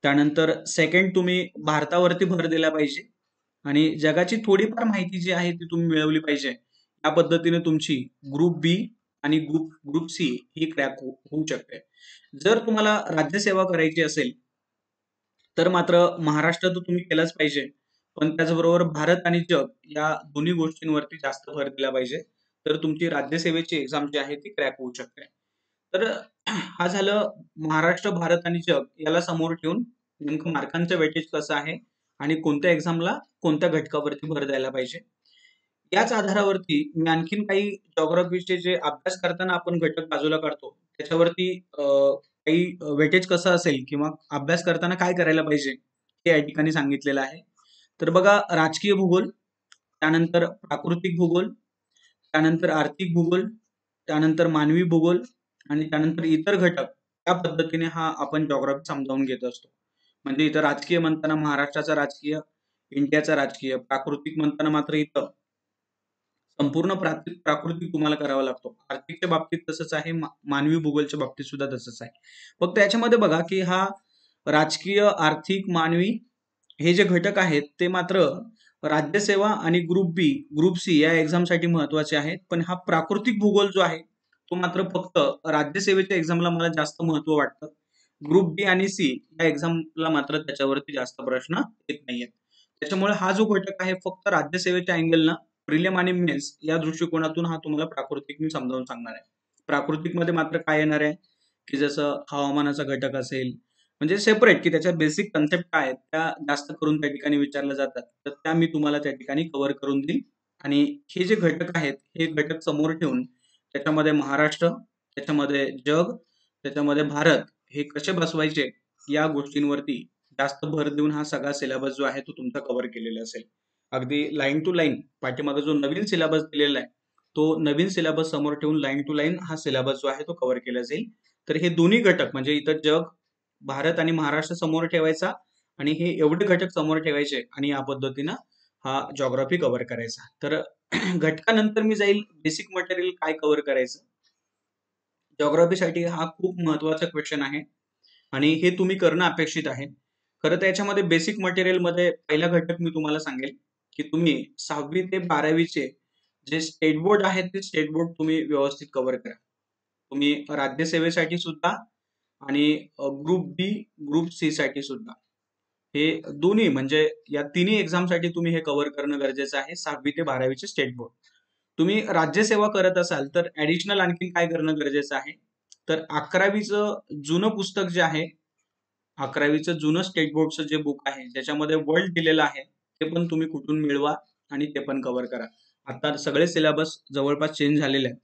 त्यानंतर सेकंड तुम्ही भारतावरती भर दिला पाहिजे आणि जगाची थोडीफार माहिती जी आहे ती तुम्ही मिळवली पाहिजे. या पद्धतीने तुमची ग्रुप बी आणि ग्रुप सी ही क्रॅक होऊ शकते. जर तुम्हाला राज्यसेवा करायची असेल तर मात्र महाराष्ट्र तर तुम्ही केलंच पाहिजे. पण त्याचबरोबर भारत आणि जग या दोन्ही गोष्टींवरती जास्त भर दिला पाहिजे. तर तुमची राज्यसेवेची एक्झाम जी आहे ती क्रॅक होऊ शकते. तर हा झालं महाराष्ट्र, भारत आणि जग याला समोर ठेवून नेमकं मार्कांचं वेटेज कसं आहे आणि कोणत्या एक्झामला कोणत्या घटकावरती भर द्यायला पाहिजे. याच आधारावरती मी आणखीन काही जिओग्राफीचे जे अभ्यास करताना आपण घटक बाजूला काढतो, त्याच्यावरती काही वेटेज कसं असेल किंवा अभ्यास करताना काय करायला पाहिजे, हे या ठिकाणी सांगितलेलं आहे. तर बघा राजकीय भूगोल, त्यानंतर प्राकृतिक भूगोल, त्यानंतर आर्थिक भूगोल, त्यानंतर मानवी भूगोल आणि त्यानंतर इतर घटक या पद्धतीने हा आपण जिओग्राफी समजावून घेत असतो. म्हणजे इथं राजकीय म्हणताना महाराष्ट्राचा राजकीय, इंडियाचा राजकीय, प्राकृतिक म्हणताना मात्र इथं संपूर्ण प्राकृतिक तुम्हाला करावा लागतो. आर्थिकच्या बाबतीत तसंच आहे, मानवी भूगोलच्या बाबतीत सुद्धा तसंच आहे. फक्त याच्यामध्ये बघा की हा राजकीय, आर्थिक, मानवी हे जे घटक आहेत ते मात्र राज्यसेवा आणि ग्रुप बी, ग्रुप सी या एक्झामसाठी महत्वाचे आहेत. पण हा प्राकृतिक भूगोल जो आहे तो मात्र फक्त राज्यसेवेच्या एक्झामला मला जास्त महत्व वाटतं. ग्रुप बी आणि सी या एक्झामला मात्र त्याच्यावरती जास्त प्रश्न येत नाहीयेत. त्याच्यामुळे हा जो घटक आहे फक्त राज्यसेवेच्या अँगलनं प्रिलिम आणि मेन्स या दृष्टिकोनातून हा तुम्हाला प्राकृतिक मी समजावून सांगणार आहे. प्राकृतिक मध्ये मात्र काय येणार आहे की जसं हवामानाचा घटक असेल, म्हणजे सेपरेट की त्याच्या बेसिक कन्सेप्ट काय आहेत त्या जास्त करून त्या ठिकाणी विचारल्या जातात. तर त्या मी तुम्हाला त्या ठिकाणी कव्हर करून देईल. आणि हे जे घटक आहेत हे घटक समोर ठेवून त्याच्यामध्ये महाराष्ट्र, त्याच्यामध्ये जग, त्याच्यामध्ये भारत हे कसे बसवायचे या गोष्टींवरती जास्त भर देऊन हा सगळा सिलेबस जो आहे तो तुमचा कव्हर केलेला असेल. अगदी लाईन टू लाईन पाठीमागे जो नवीन सिलेबस दिलेला आहे तो नवीन सिलेबस समोर ठेवून लाईन टू लाईन हा सिलेबस जो आहे तो कव्हर केला जाईल. तर हे दोन्ही घटक म्हणजे इथं जग, भारत आणि महाराष्ट्र समोर ठेवायचा आणि हे एवढे घटक समोर ठेवायचे आणि या पद्धतीनं हा जिओग्राफी कव्हर करायचा. तर घटकानंतर मी जाईल बेसिक मटेरियल काय कव्हर करायचं. जिओग्राफीसाठी हा खूप महत्वाचा क्वेश्चन आहे आणि हे तुम्ही करणं अपेक्षित आहे. खरं तर याच्यामध्ये बेसिक मटेरियलमध्ये पहिला घटक मी तुम्हाला सांगेल की तुम्ही 6वी ते 12वीचे जे स्टेट बोर्ड आहेत ते स्टेट बोर्ड तुम्ही व्यवस्थित कव्हर करा. तुम्ही राज्यसेवेसाठी सुद्धा आणि ग्रुप बी, ग्रुप सी साठी सुद्धा हे दोन्ही म्हणजे या तिन्ही एक्झामसाठी तुम्ही हे कव्हर करणं गरजेचं आहे. 6वी ते 12वीचे स्टेट बोर्ड. तुम्ही राज्यसेवा करत असाल तर ऍडिशनल आणखी काय करणं गरजेचं आहे, तर 11वीचं जुनं पुस्तक जे आहे, 11वीचं जुनं स्टेट बोर्डचं जे बुक आहे ज्याच्यामध्ये वर्ल्ड दिलेलं आहे ते पण तुम्ही कुठून मिळवा आणि ते पण कव्हर करा. आता सगळे सिलेबस जवळपास चेंज झालेले आहेत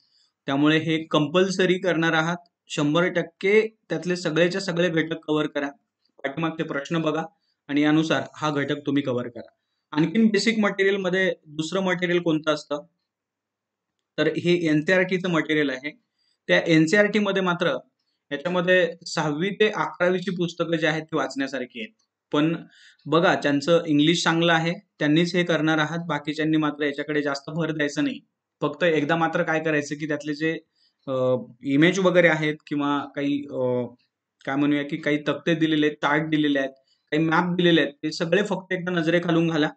त्यामुळे हे कंपल्सरी करणार आहात. 100% त्यातले सगळेच्या सगळे घटक कव्हर करा. पाठीमागचे प्रश्न बघा आणि यानुसार हा घटक तुम्ही कव्हर करा. आणखीन बेसिक मटेरियलमध्ये दुसरं मटेरियल कोणतं असतं? तर हे एन-सी-आर-टीचं मटेरियल आहे. त्या एन-सी-आर-टीमध्ये मात्र याच्यामध्ये 6वी ते 11वीची पुस्तकं जी आहेत ती वाचण्यासारखी आहेत. पण बघा, ज्यांचं इंग्लिश चांगलं आहे त्यांनीच हे करणार आहात. बाकीच्यांनी मात्र याच्याकडे जास्त भर द्यायचा नाही. फक्त एकदा मात्र काय करायचं, की त्यातले जे इमेज वगैरे आहेत किंवा काही काय म्हणूया, की काही तक्ते दिलेले आहेत, चार्ट दिलेले आहेत, काही मॅप दिलेले आहेत, ते सगळे फक्त एकदा नजरेखालून घाला.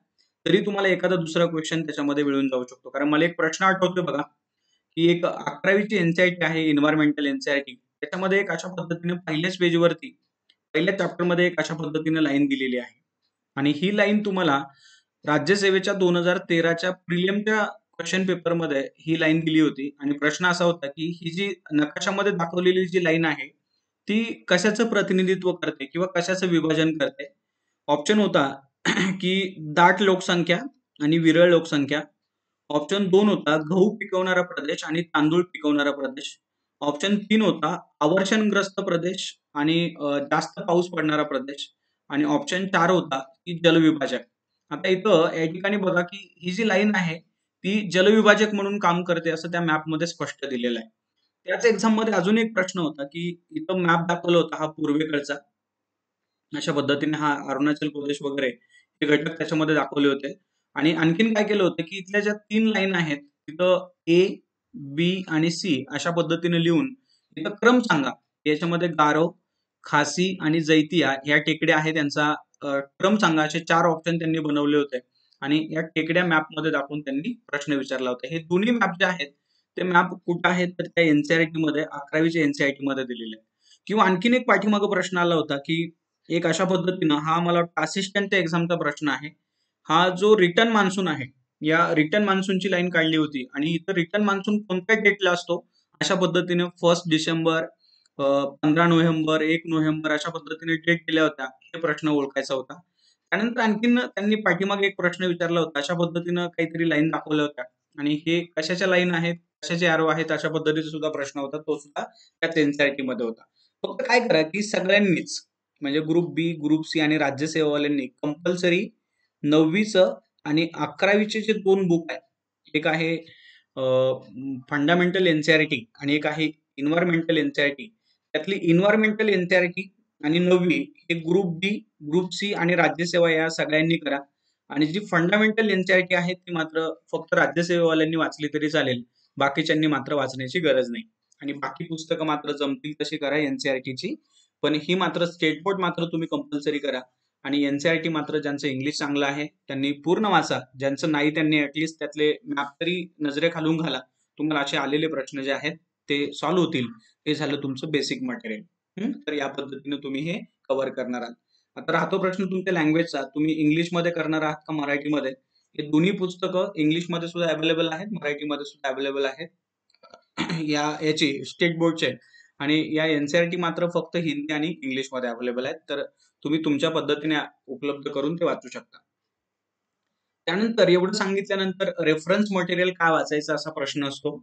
तरी तुम्हाला एखादा दुसरा क्वेश्चन त्याच्यामध्ये मिळून जाऊ शकतो. कारण मला एक प्रश्न आठवतोय बघा, की एक 11वीची एन-सी-आर-टी आहे, एन्व्हायर्नमेंटल एन-सी-आर-टी. त्याच्यामध्ये एक अशा पद्धतीने पहिल्याच पेजवरती, पहिल्या चॅप्टरमध्ये एक अशा पद्धतीने लाईन दिलेली आहे. आणि ही लाईन तुम्हाला राज्यसेवेच्या 2013च्या प्रिलिमच्या क्वेश्चन पेपरमध्ये ही लाईन दिली होती आणि प्रश्न असा होता, की ही जी नकाशामध्ये दाखवलेली जी लाईन आहे, ती कशाचं प्रतिनिधित्व करते किंवा कशाचं विभाजन करते? ऑप्शन होता, की दाट लोकसंख्या आणि विरळ लोकसंख्या. ऑप्शन 2 होता गहू पिकवणारा प्रदेश आणि तांदूळ पिकवणारा प्रदेश. ऑप्शन 3 होता अवर्षणग्रस्त प्रदेश आणि जास्त पाऊस पडणारा प्रदेश. आणि ऑप्शन 4 होता की जलविभाजक. आता इथं या ठिकाणी बघा, की ही जी लाईन आहे ती जलविभाजक म्हणून काम करते असं त्या मॅपमध्ये स्पष्ट दिलेलं आहे. त्याच एक्झाममध्ये अजून एक प्रश्न होता, की इथं मॅप दाखवला होता हा पूर्वेकडचा. अशा पद्धतीने हा अरुणाचल प्रदेश वगैरे हे घटक त्याच्यामध्ये दाखवले होते. आणि आणखीन काय केलं होतं, की इथल्या ज्या 3 लाईन आहेत, तिथं ए, बी आणि सी अशा पद्धतीने लिहून तिथं क्रम सांगा. याच्यामध्ये गारो, खासी आणि जैतिया ह्या टेकड्या आहेत, त्यांचा क्रम सांगा. असे 4 ऑप्शन त्यांनी बनवले होते आणि या टेकड्या मॅपमध्ये दाखवून त्यांनी प्रश्न विचारला होता. हे दोन्ही मॅप जे आहेत, ते मॅप कुठे आहेत? तर त्या एन-सी-आर-टी मध्ये 11वीच्या एन-सी-आर-टी मध्ये दिलेले आहेत. किंवा आणखीन एक पाठीमागे प्रश्न आला होता, की एक अशा पद्धतीनं हा मला वाटतं असिस्टंटच्या एक्झामचा प्रश्न आहे. हा जो रिटर्न मान्सून आहे, या रिटर्न मान्सूनची लाईन काढली होती आणि इथं रिटर्न मान्सून कोणत्या डेटला असतो? अशा पद्धतीने 1 डिसेंबर, 15 नोव्हेंबर, 1 नोव्हेंबर अशा पद्धतीने डेट दिल्या होत्या. हे प्रश्न ओळखायचा होता. त्यानंतर आणखीन त्यांनी पाठीमागे एक प्रश्न विचारला होता. अशा पद्धतीनं काहीतरी लाईन दाखवल्या होत्या आणि हे कशाच्या लाईन आहेत, कशाचे एरो आहेत, अशा पद्धतीचा सुद्धा प्रश्न होता. तो सुद्धा त्याच एन-सी-आर-टी मध्ये होता. फक्त काय करा, की सगळ्यांनीच म्हणजे ग्रुप बी, ग्रुप सी आणि राज्यसेवावाल्यांनी कंपल्सरी 9वीचं आणि 11वीचे जे 2 बुक आहेत, एक आहे फंडामेंटल एन-सी-आर-टी आणि एक आहे एन्व्हायर्नमेंटल एन-सी-आर-टी. त्यातली एन्व्हायर्नमेंटल एन-सी-आर-टी आणि 9वी हे ग्रुप बी, ग्रुप सी आणि राज्यसेवा या सगळ्यांनी करा. आणि जी फंडामेंटल एन-सी-आर-टी आहे ती मात्र फक्त राज्यसेवेवाल्यांनी वाचली तरी चालेल. बाकीच्यांनी मात्र वाचण्याची गरज नाही. आणि बाकी पुस्तकं मात्र जमतील तशी करा एन-सी-आर-टीची. पण ही मात्र स्टेट बोर्ड मात्र तुम्ही कंपल्सरी करा. आणि एन-सी-आर-टी मात्र ज्यांचं इंग्लिश चांगलं आहे त्यांनी पूर्ण वाचा. ज्यांचं नाही त्यांनी ऍटलीस्ट त्यातले मॅप तरी नजरेखालून घाला. तुम्हाला असे आलेले प्रश्न जे आहेत ते सॉल्व्ह होतील. हे झालं तुमचं बेसिक मटेरियल. तर या पद्धतीने तुम्ही हे कव्हर करणार आहात. आता राहतो प्रश्न तुमच्या लँग्वेजचा. तुम्ही इंग्लिशमध्ये करणार आहात का मराठीमध्ये? हे दोन्ही पुस्तकं इंग्लिशमध्ये सुद्धा अवेलेबल आहेत, मराठीमध्ये सुद्धा अवेलेबल आहेत. याची स्टेट बोर्डचे. आणि या एन-सी-आर-टी मात्र फक्त हिंदी आणि इंग्लिशमध्ये अवेलेबल आहेत. तर तुम्ही तुमच्या पद्धतीने उपलब्ध करून ते वाचू शकता. त्यानंतर एवढं सांगितल्यानंतर रेफरन्स मटेरियल काय वाचायचं असा प्रश्न असतो.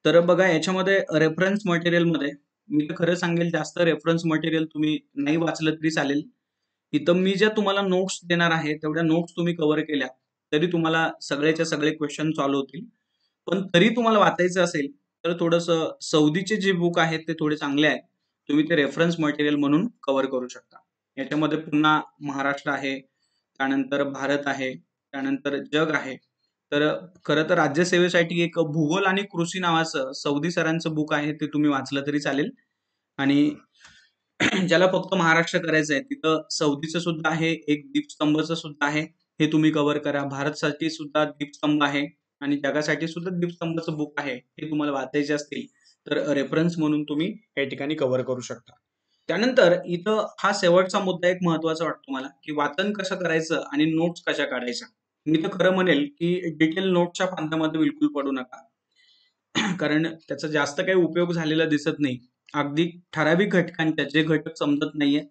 तर बघा, याच्यामध्ये रेफरन्स मटेरियलमध्ये मी तर खरं सांगेल, जास्त रेफरन्स मटेरियल तुम्ही नाही वाचलं तरी चालेल. इथं मी ज्या तुम्हाला नोट्स देणार आहे तेवढ्या नोट्स तुम्ही कव्हर केल्या तरी तुम्हाला सगळेच्या सगळे क्वेश्चन सॉल्व्ह होतील. पण तरी तुम्हाला वाचायचं असेल तर थोडंसं सौदीचे जे बुक आहेत ते थोडे चांगले आहेत. तुम्ही ते रेफरन्स मटेरियल म्हणून कव्हर करू शकता. याच्यामध्ये पुन्हा महाराष्ट्र आहे, त्यानंतर भारत आहे, त्यानंतर जग आहे. तर खरं तर राज्यसेवेसाठी एक भूगोल आणि कृषी नावाचं सौदी सरांचं बुक आहे, ते तुम्ही वाचलं तरी चालेल. आणि ज्याला फक्त महाराष्ट्र करायचं आहे तिथं सौदीचं सुद्धा आहे, एक दीपस्तंभचं सुद्धा आहे. हे तुम्ही कव्हर करा. भारतसाठी सुद्धा दीपस्तंभ आहे आणि जगासाठी सुद्धा दीपस्तंभचं बुक आहे. हे तुम्हाला वाचायचे असतील तर रेफरन्स म्हणून तुम्ही या ठिकाणी कव्हर करू शकता. त्यानंतर इथं हा शेवटचा मुद्दा एक महत्वाचा वाटतो मला, की वाचन कसं करायचं आणि नोट्स कशा काढायच्या. मी तर खरं म्हणेल, की डिटेल नोट्सच्या फांद्यामध्ये बिलकुल पडू नका. कारण त्याचा जास्त काही उपयोग झालेला दिसत नाही. अगदी ठराविक घटकांच्या, जे घटक समजत नाहीये,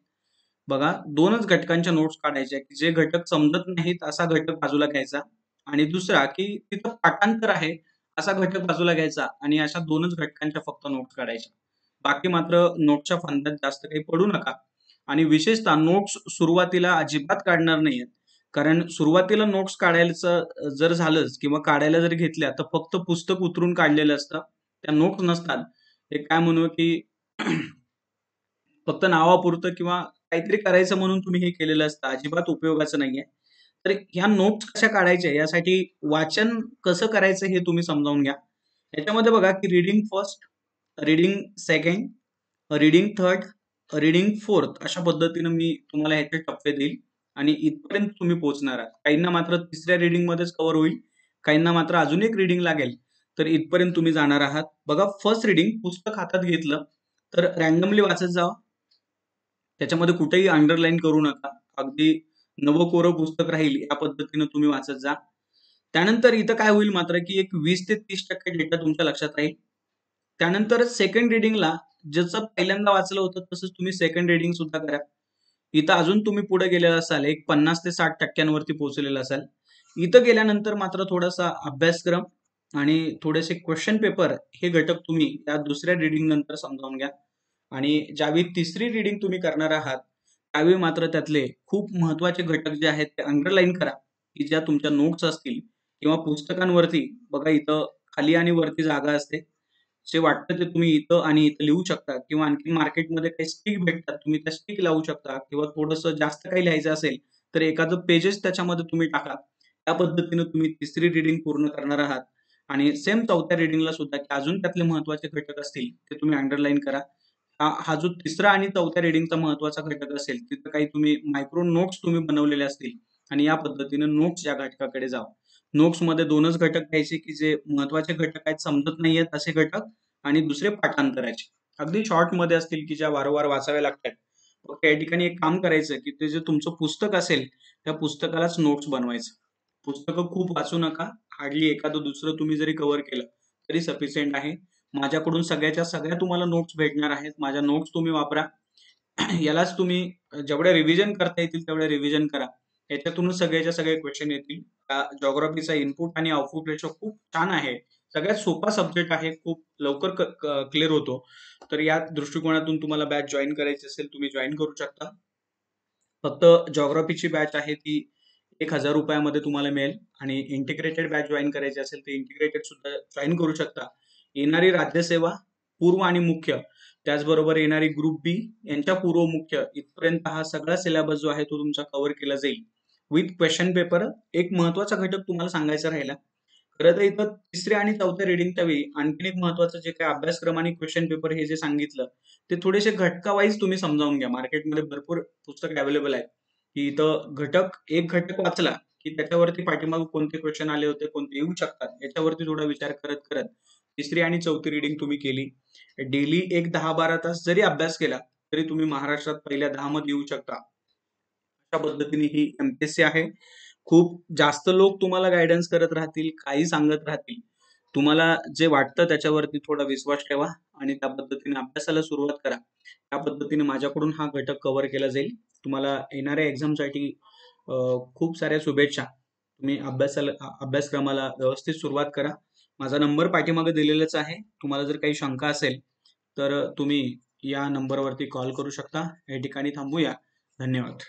बघा 2च घटकांच्या नोट्स काढायच्या, की जे घटक समजत नाहीत असा घटक बाजूला घ्यायचा आणि दुसरा, की तिथं पाठांतर आहे असा घटक बाजूला घ्यायचा आणि अशा 2च घटकांच्या फक्त नोट्स काढायच्या. बाकी मात्र नोट्सच्या फंद्यात जास्त काही पडू नका. आणि विशेषतः नोट्स सुरुवातीला अजिबात काढणार नाहीयेत. कारण सुरुवातीला नोट्स काढायचं जर झालंच किंवा काढायला जर घेतल्या, तर फक्त पुस्तक उतरून काढलेलं असतं. त्या नोट्स नसतात. ते काय म्हणू की फक्त नावापुरतं किंवा काहीतरी करायचं म्हणून तुम्ही हे केलेलं असतं. अजिबात उपयोगाचं नाहीये. तर ह्या नोट्स कशा काढायच्या यासाठी वाचन कसं करायचं हे तुम्ही समजावून घ्या. याच्यामध्ये बघा की reading first, reading second, reading third, reading fourth अशा पद्धतीनं मी तुम्हाला ह्याचे टप्पे देईल आणि इथपर्यंत तुम्ही पोहोचणार आहात. काहींना मात्र तिसऱ्या रीडिंग मध्येच कव्हर होईल, काहींना मात्र अजून एक रीडिंग लागेल. तर इथपर्यंत तुम्ही जाणार आहात. बघा फर्स्ट रीडिंग पुस्तक हातात घेतलं तर रॅन्डमली वाचत जावं. त्याच्यामध्ये कुठेही अंडरलाईन करू नका. अगदी नवं कोरं पुस्तक राहील या पद्धतीनं तुम्ही वाचत जा. त्यानंतर इथं काय होईल मात्र की एक 20 ते 30% डेटा तुमच्या लक्षात राहील. त्यानंतर सेकंड रीडिंगला ज्याचं पहिल्यांदा वाचलं होतं तसंच तुम्ही सेकंड रीडिंग सुद्धा करा. इथं अजून तुम्ही पुढे गेलेला असाल, एक 50 ते 60% वरती पोहोचलेला असाल. इथं गेल्यानंतर मात्र थोडासा अभ्यासक्रम आणि थोडेसे क्वेश्चन पेपर हे घटक तुम्ही या दुसऱ्या रीडिंग नंतर समजावून घ्या. आणि ज्यावेळी तिसरी रीडिंग तुम्ही करणार आहात, त्यावेळी मात्र त्यातले खूप महत्त्वाचे घटक जे आहेत ते अंडरलाईन करा, की ज्या तुमच्या नोट्स असतील किंवा पुस्तकांवरती बघा इथं खाली आणि वरती जागा असते. जे वाटतं ते तुम्ही इथं आणि इथं लिहू शकता किंवा आणखी मार्केटमध्ये काही स्टिक भेटतात, तुम्ही त्या स्टिक लावू शकता किंवा थोडंसं जास्त काही लिहायचं असेल, तर एखादं पेजेस त्याच्यामध्ये तुम्ही टाका. त्या पद्धतीनं तुम्ही तिसरी रीडिंग पूर्ण करणार आहात आणि सेम चौथ्या रीडिंगला सुद्धा की अजून त्यातले महत्त्वाचे घटक असतील, ते तुम्ही अंडरलाईन करा. हा जो तिसरा आणि चौथ्या रीडिंगचा महत्त्वाचा घटक असेल, तिथं काही तुम्ही मायक्रो नोट्स तुम्ही बनवलेले असतील आणि या पद्धतीनं नोट्स या घटकाकडे जावा. नोट्समध्ये 2च घटक घ्यायचे, की जे महत्त्वाचे घटक आहेत, समजत नाहीयेत असे घटक आणि दुसरे पाठांतराचे. अगदी शॉर्टमध्ये असतील, की ज्या वारंवार वाचाव्या लागतात. फक्त या ठिकाणी एक काम करायचं, की ते जे तुमचं पुस्तक असेल, त्या पुस्तकालाच नोट्स बनवायचं. पुस्तकं खूप वाचू नका. हार्डली एखादं दुसरं तुम्ही जरी कव्हर केलं, तरी सफिशियंट आहे. माझ्याकडून सगळ्याच्या सगळ्या तुम्हाला नोट्स भेटणार आहेत. माझ्या नोट्स तुम्ही वापरा. यालाच तुम्ही जेवढ्या रिव्हिजन करता येतील तेवढ्या रिव्हिजन करा. याच्यातूनच सगळ्याच्या सगळे क्वेश्चन येतील. जिओग्राफीचा इनपुट आणि आउटपुट रेशो खूप छान आहे. सगळ्यात सोपा सब्जेक्ट आहे. खूप लवकर क्लिअर होतो. तर या दृष्टिकोनातून तुम्हाला बॅच जॉइन करायची असेल, तुम्ही जॉइन करू शकता. फक्त जिओग्राफीची बॅच आहे ती ₹1000 मध्ये तुम्हाला मिळेल आणि इंटिग्रेटेड बॅच जॉइन करायची असेल तर इंटिग्रेटेड सुद्धा जॉइन करू शकता. येणारी राज्यसेवा पूर्व आणि मुख्य, त्याचबरोबर येणारी ग्रुप बी यांच्या पूर्व मुख्य इथपर्यंत हा सगळा सिलेबस जो आहे तो तुमचा कव्हर केला जाईल विथ क्वेश्चन पेपर. एक महत्त्वाचा घटक तुम्हाला सांगायचा राहिला. खरं तर इथं तिसऱ्या आणि चौथ्या रीडिंगच्या वेळी आणखीन एक महत्त्वाचं जे काही अभ्यासक्रम आणि क्वेश्चन पेपर हे जे सांगितलं, ते थोडेसे घटकावाईज तुम्ही समजावून घ्या. मार्केटमध्ये भरपूर पुस्तक अवेलेबल आहेत, की इथं एक घटक वाचला, की त्याच्यावरती पाठीमागे कोणते क्वेश्चन आले होते, कोणते येऊ शकतात, याच्यावरती थोडा विचार करत तिसरी आणि चौथी रीडिंग तुम्ही केली. डेली एक 10-12 तास जरी अभ्यास केला, तरी तुम्ही महाराष्ट्रात पहिल्या 10 मध्ये येऊ शकता. अशा पद्धतीने ही एमपीएससी आहे. खूप जास्त लोक तुम्हाला गाईडन्स करत राहतील, काही सांगत राहतील. तुम्हाला जे वाटतं त्याच्यावरती थोडा विश्वास ठेवा आणि त्या पद्धतीने अभ्यासाला सुरुवात करा. त्या पद्धतीने माझ्याकडून हा घटक कव्हर केला जाईल. तुम्हाला येणाऱ्या एक्झामसाठी खूप साऱ्या शुभेच्छा. तुम्ही अभ्यासक्रमाला व्यवस्थित सुरुवात करा. माझा नंबर पाठीमागे दिलेलाच आहे. तुम्हाला जर काही शंका असेल, तर तुम्ही या नंबरवरती कॉल करू शकता. या ठिकाणी थांबूया. धन्यवाद.